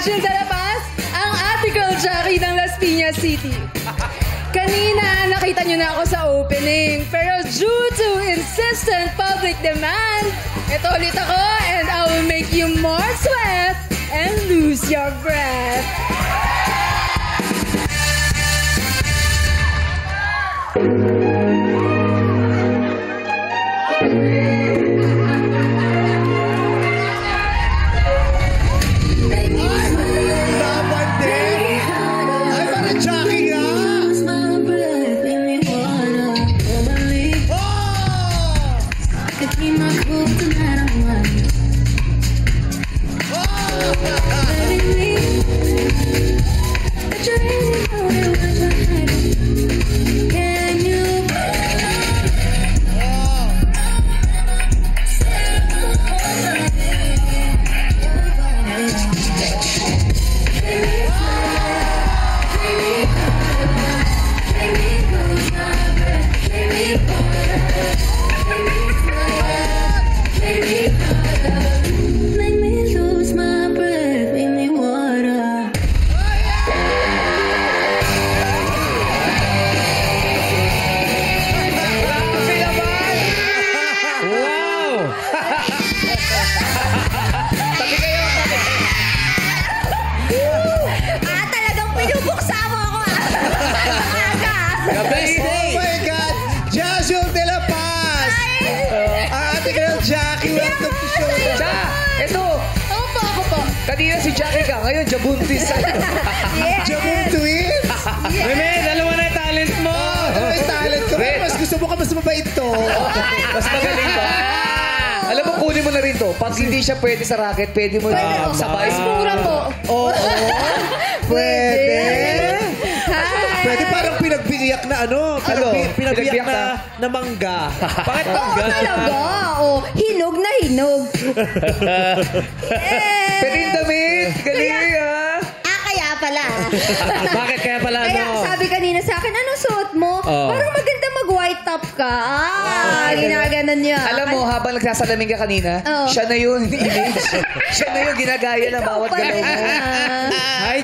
Jazz de la Paz, ang ate girl Jackie ng Las Piñas City. Kanina, nakita nyo na ako sa opening. Pero due to insistent public demand, ito ulit ako and I will make you more sweat and lose your breath. Jackie, welcome to show. Ito. Ako po. Kanina si Jackie ka, ngayon Jabuntis. Yes. Jabuntwins? Yes. Meme, dalawa na yung talent mo. Ano yung talent ko? Mas gusto mo ka, mas mabait to. Mas magaling to. Alam mo, kunin mo na rin to. Pag hindi siya pwede sa racket, pwede mo na sabay. Mas mura po. Oo. Pwede. Hi. Pwede parang pinagbiniyak na ano. Pinabiyak Pinagbiyak na mangga. Bakit Oo, mangga? talaga. Oh, hinog na hinog. Pwede yung damit. Galing, ha? Kaya pala. Bakit kaya pala, Kaya no? sabi kanina sa akin, anong suot mo? Parang maganda mag-white top ka. Ginaganon niya. Alam mo, habang nagsasalamin ka kanina, Oo. siya na yun, image. Siya na yun, ginagaya ng bawat Pala galaw mo. na. Hi,